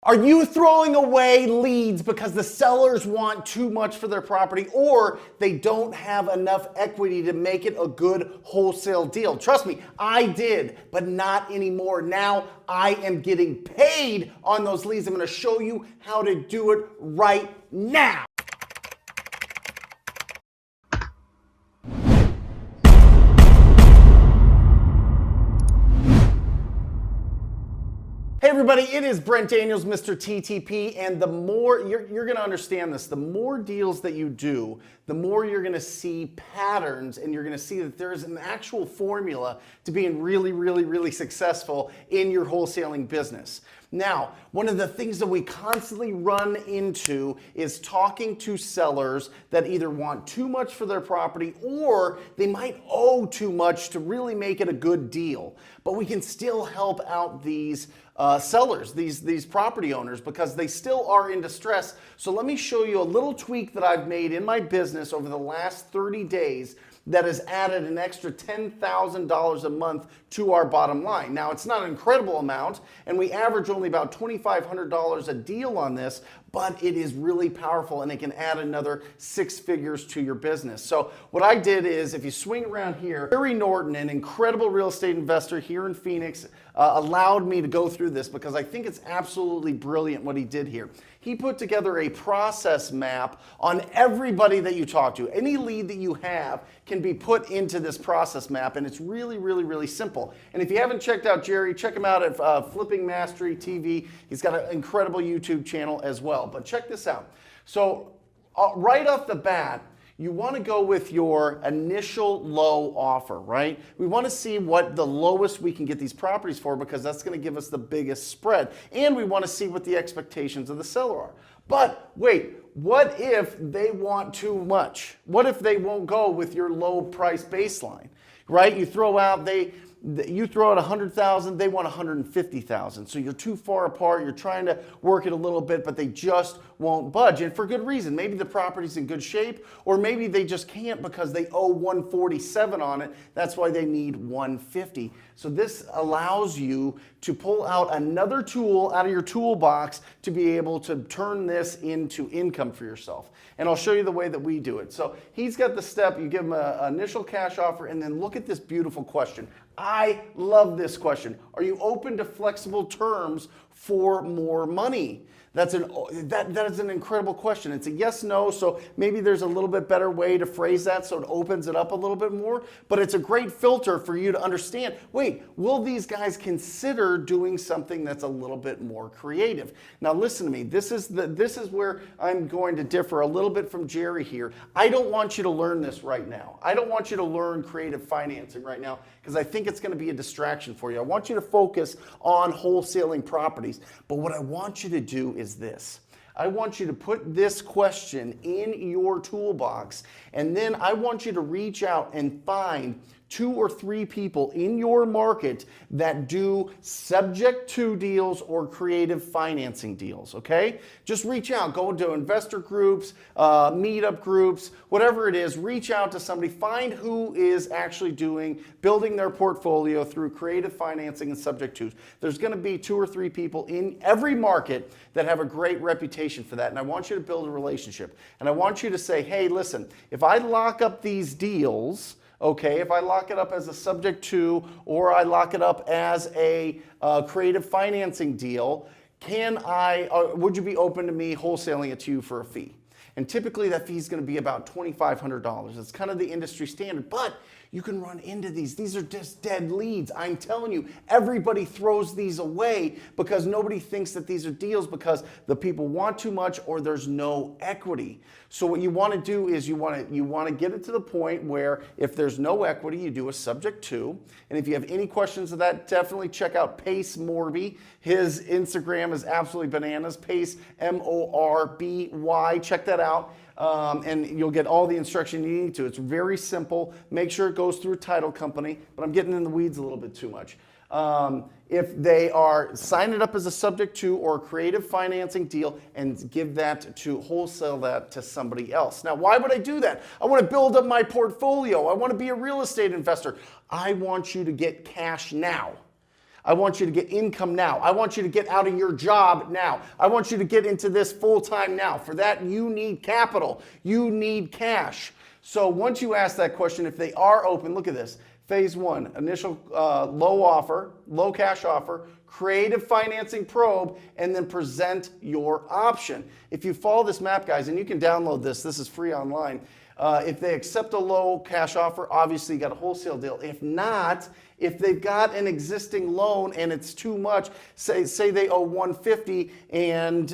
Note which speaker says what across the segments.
Speaker 1: Are you throwing away leads because the sellers want too much for their property or they don't have enough equity to make it a good wholesale deal? Trust me, I did, but not anymore. Now I am getting paid on those leads. I'm going to show you how to do it right now. Hey everybody, it is Brent Daniels, Mr. TTP, and the more, you're gonna understand this, the more deals that you do, the more you're gonna see patterns and you're gonna see that there's an actual formula to being really successful in your wholesaling business. Now, one of the things that we constantly run into is talking to sellers that either want too much for their property or they might owe too much to really make it a good deal. But we can still help out these sellers, these property owners, because they still are in distress. So let me show you a little tweak that I've made in my business over the last 30 days that has added an extra $10,000 a month to our bottom line. Now, it's not an incredible amount, and we average only about $2,500 a deal on this, but it is really powerful and it can add another 6 figures to your business. So what I did is, if you swing around here, Barry Norton, an incredible real estate investor here in Phoenix, allowed me to go through this because I think it's absolutely brilliant what he did here. He put together a process map on everybody that you talk to. Any lead that you have can be put into this process map, and it's really simple. And if you haven't checked out Jerry, check him out at Flipping Mastery TV. He's got an incredible YouTube channel as well. But check this out. So right off the bat, you want to go with your initial low offer, right? We want to see what the lowest we can get these properties for because that's going to give us the biggest spread. And we want to see what the expectations of the seller are. But wait, what if they want too much? What if they won't go with your low price baseline, right? You throw out 100,000, they want 150,000. So you're too far apart. You're trying to work it a little bit, but they just won't budge, and for good reason. Maybe the property's in good shape, or maybe they just can't because they owe 147 on it. That's why they need 150. So this allows you to pull out another tool out of your toolbox to be able to turn this into income for yourself. And I'll show you the way that we do it. So he's got the step, you give him an initial cash offer, and then look at this beautiful question. I love this question. Are you open to flexible terms for more money? That is an incredible question. It's a yes, no, so maybe there's a little bit better way to phrase that so it opens it up a little bit more, but it's a great filter for you to understand, wait, will these guys consider doing something that's a little bit more creative? Now listen to me, this is where I'm going to differ a little bit from Jerry here. I don't want you to learn this right now. I don't want you to learn creative financing right now because I think it's going to be a distraction for you. I want you to focus on wholesaling properties, but what I want you to do is this. I want you to put this question in your toolbox, and then I want you to reach out and find 2 or 3 people in your market that do subject to deals or creative financing deals, okay? Just reach out, go to investor groups, meetup groups, whatever it is, reach out to somebody, find who is actually building their portfolio through creative financing and subject to. There's gonna be 2 or 3 people in every market that have a great reputation for that, and I want you to build a relationship. And I want you to say, hey, listen, if I lock up these deals, okay, if I lock it up as a subject to, or I lock it up as a creative financing deal, would you be open to me wholesaling it to you for a fee? And typically that fee is going to be about $2,500. It's kind of the industry standard, but you can run into these. These are just dead leads. I'm telling you, everybody throws these away because nobody thinks that these are deals because the people want too much or there's no equity. So what you want to do is you want to get it to the point where if there's no equity, you do a subject to. And if you have any questions of that, definitely check out Pace Morby. His Instagram is absolutely bananas. Pace Morby. Check that out. And you'll get all the instruction you need to. It's very simple. Make sure it goes through a title company, but I'm getting in the weeds a little bit too much. If they are, sign it up as a subject to or creative financing deal and give that to wholesale that to somebody else. Now, why would I do that? I want to build up my portfolio. I want to be a real estate investor. I want you to get cash now. I want you to get income now. I want you to get out of your job now. I want you to get into this full time now. For that, you need capital. You need cash. So once you ask that question, if they are open, look at this. Phase 1, initial low cash offer, creative financing probe, and then present your option. If you follow this map, guys, and you can download this is free online. If they accept a low cash offer, obviously you got a wholesale deal. If not, if they've got an existing loan and it's too much, say they owe 150 and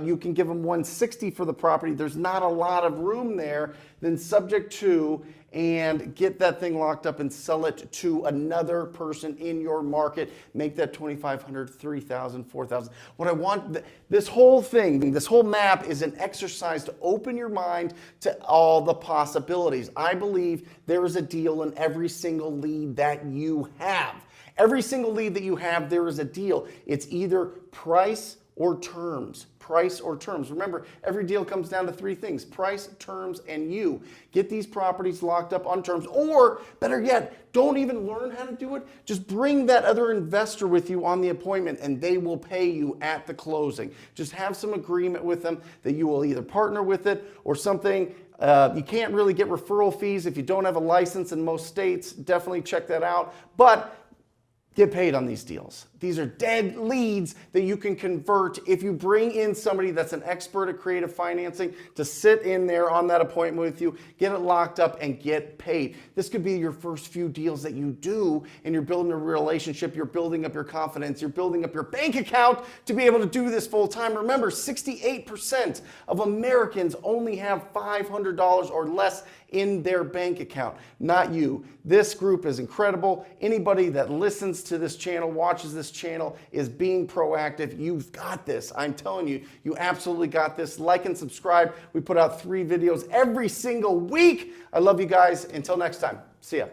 Speaker 1: you can give them 160 for the property, there's not a lot of room there, then subject to and get that thing locked up and sell it to another person in your market. Make that 2,500, 3,000, 4,000. What I want, this whole thing, this whole map is an exercise to open your mind to all the possibilities. I believe there is a deal in every single lead that you have. Every single lead that you have, there is a deal. It's either price or terms. Price or terms. Remember, every deal comes down to 3 things: price, terms, and you. Get these properties locked up on terms, or better yet, don't even learn how to do it. Just bring that other investor with you on the appointment and they will pay you at the closing. Just have some agreement with them that you will either partner with it or something. You can't really get referral fees if you don't have a license in most states. Definitely check that out. But get paid on these deals. These are dead leads that you can convert if you bring in somebody that's an expert at creative financing to sit in there on that appointment with you, get it locked up, and get paid. This could be your first few deals that you do, and you're building a relationship, you're building up your confidence, you're building up your bank account to be able to do this full time. Remember, 68% of Americans only have $500 or less in their bank account. Not you. This group is incredible. Anybody that listens to this channel, watches this channel, is being proactive. You've got this. I'm telling you, you absolutely got this. Like and subscribe. We put out 3 videos every single week. I love you guys. Until next time, see ya.